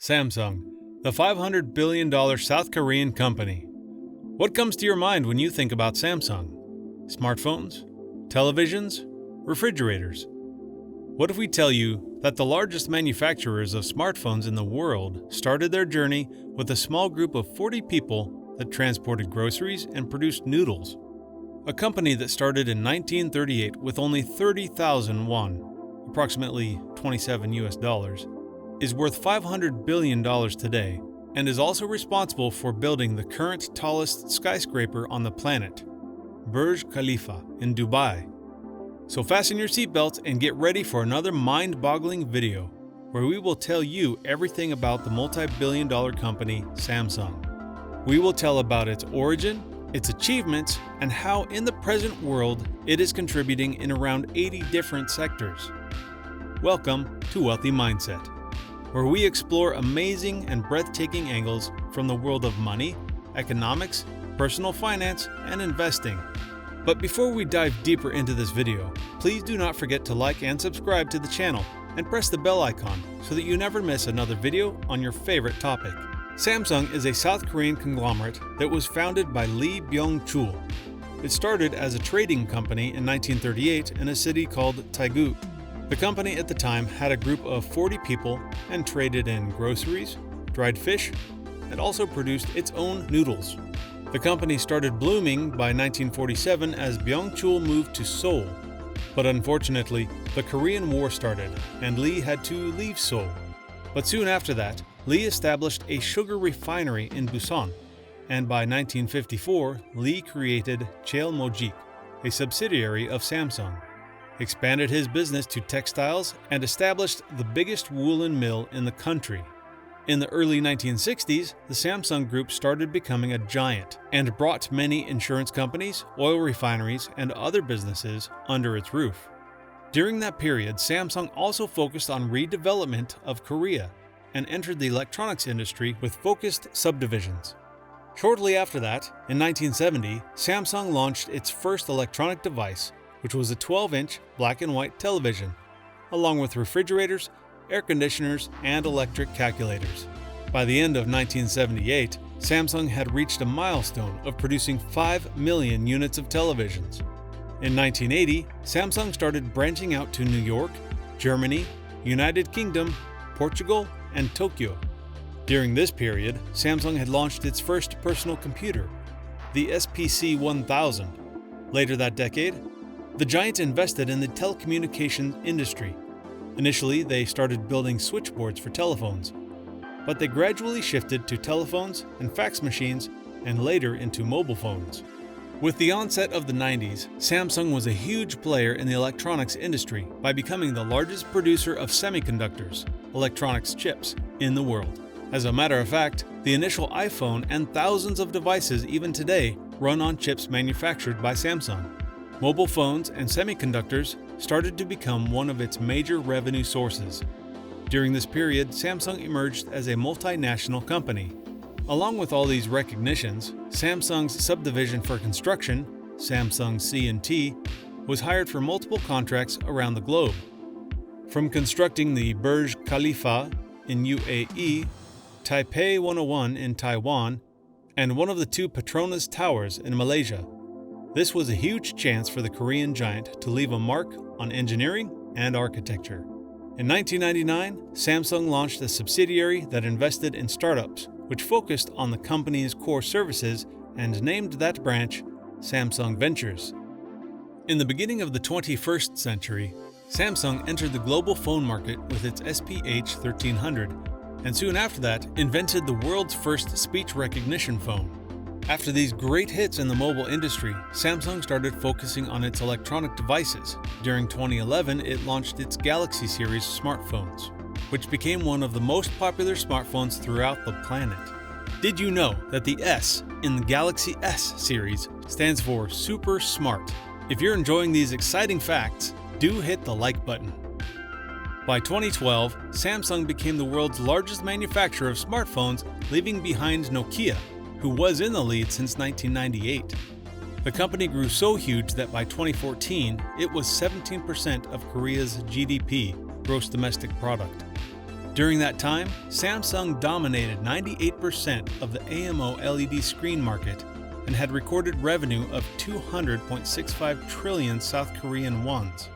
Samsung, the $500 billion South Korean company. What comes to your mind when you think about Samsung? Smartphones? Televisions? Refrigerators? What if we tell you that the largest manufacturers of smartphones in the world started their journey with a small group of 40 people that transported groceries and produced noodles? A company that started in 1938 with only 30,000 won, approximately 27 US dollars, is worth $500 billion today and is also responsible for building the current tallest skyscraper on the planet, Burj Khalifa in Dubai. So fasten your seatbelts and get ready for another mind-boggling video where we will tell you everything about the multi-billion-dollar company Samsung. We will tell about its origin, its achievements, and how in the present world it is contributing in around 80 different sectors. Welcome to Wealthy Mindset, where we explore amazing and breathtaking angles from the world of money, economics, personal finance, and investing. But before we dive deeper into this video, please do not forget to like and subscribe to the channel and press the bell icon so that you never miss another video on your favorite topic. Samsung is a South Korean conglomerate that was founded by Lee Byung-chul. It started as a trading company in 1938 in a city called Taegu. The company at the time had a group of 40 people and traded in groceries, dried fish, and also produced its own noodles. The company started blooming by 1947 as Byung-chul moved to Seoul. But unfortunately, the Korean War started and Lee had to leave Seoul. But soon after that, Lee established a sugar refinery in Busan, and by 1954, Lee created Cheilmojik, a subsidiary of Samsung, expanded his business to textiles, and established the biggest woolen mill in the country. In the early 1960s, the Samsung Group started becoming a giant and brought many insurance companies, oil refineries, and other businesses under its roof. During that period, Samsung also focused on redevelopment of Korea and entered the electronics industry with focused subdivisions. Shortly after that, in 1970, Samsung launched its first electronic device, which was a 12-inch black and white television, along with refrigerators, air conditioners, and electric calculators. By the end of 1978, Samsung had reached a milestone of producing 5 million units of televisions. In 1980, Samsung started branching out to New York, Germany, United Kingdom, Portugal, and Tokyo. During this period, Samsung had launched its first personal computer, the SPC 1000. Later that decade, the giant invested in the telecommunications industry. Initially, they started building switchboards for telephones, but they gradually shifted to telephones and fax machines and later into mobile phones. With the onset of the 90s, Samsung was a huge player in the electronics industry by becoming the largest producer of semiconductors, electronics chips, in the world. As a matter of fact, the initial iPhone and thousands of devices even today run on chips manufactured by Samsung. Mobile phones and semiconductors started to become one of its major revenue sources. During this period, Samsung emerged as a multinational company. Along with all these recognitions, Samsung's subdivision for construction, Samsung C&T, was hired for multiple contracts around the globe. From constructing the Burj Khalifa in UAE, Taipei 101 in Taiwan, and one of the two Petronas Towers in Malaysia. This was a huge chance for the Korean giant to leave a mark on engineering and architecture. In 1999, Samsung launched a subsidiary that invested in startups, which focused on the company's core services and named that branch Samsung Ventures. In the beginning of the 21st century, Samsung entered the global phone market with its SPH 1300, and soon after that invented the world's first speech recognition phone. After these great hits in the mobile industry, Samsung started focusing on its electronic devices. During 2011, it launched its Galaxy series smartphones, which became one of the most popular smartphones throughout the planet. Did you know that the S in the Galaxy S series stands for Super Smart? If you're enjoying these exciting facts, do hit the like button. By 2012, Samsung became the world's largest manufacturer of smartphones, leaving behind Nokia, who was in the lead since 1998. The company grew so huge that by 2014, it was 17% of Korea's GDP, gross domestic product. During that time, Samsung dominated 98% of the AMO LED screen market and had recorded revenue of 200.65 trillion South Korean wons.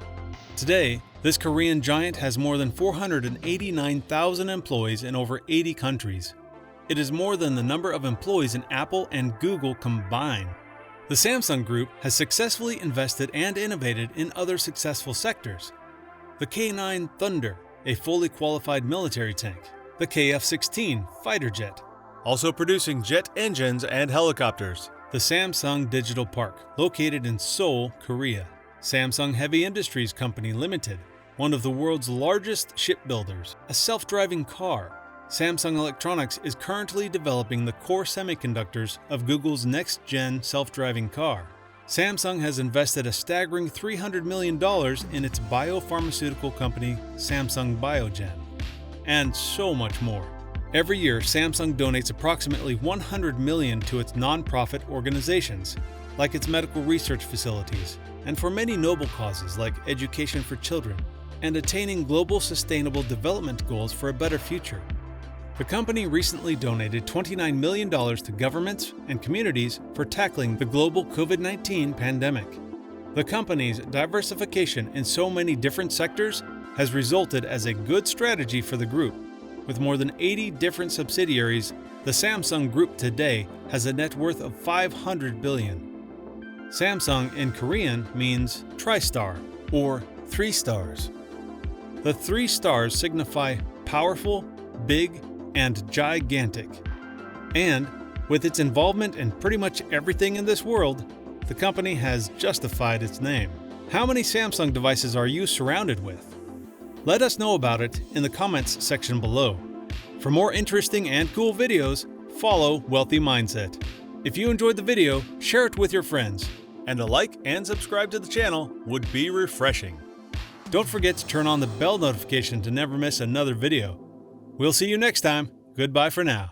Today, this Korean giant has more than 489,000 employees in over 80 countries. It is more than the number of employees in Apple and Google combined. The Samsung Group has successfully invested and innovated in other successful sectors. The K9 Thunder, a fully qualified military tank. The KF-16 fighter jet, also producing jet engines and helicopters. The Samsung Digital Park, located in Seoul, Korea. Samsung Heavy Industries Company Limited, one of the world's largest shipbuilders. A self-driving car. Samsung Electronics is currently developing the core semiconductors of Google's next-gen self-driving car. Samsung has invested a staggering $300 million in its biopharmaceutical company, Samsung Biogen, and so much more. Every year, Samsung donates approximately $100 million to its nonprofit organizations, like its medical research facilities, and for many noble causes like education for children and attaining global sustainable development goals for a better future. The company recently donated $29 million to governments and communities for tackling the global COVID-19 pandemic. The company's diversification in so many different sectors has resulted as a good strategy for the group. With more than 80 different subsidiaries, the Samsung Group today has a net worth of 500 billion. Samsung in Korean means tri-star or 3 stars. The 3 stars signify powerful, big, and gigantic. And with its involvement in pretty much everything in this world, the company has justified its name. How many Samsung devices are you surrounded with? Let us know about it in the comments section below. For more interesting and cool videos, follow Wealthy Mindset. If you enjoyed the video, share it with your friends. And a like and subscribe to the channel would be refreshing. Don't forget to turn on the bell notification to never miss another video. We'll see you next time. Goodbye for now.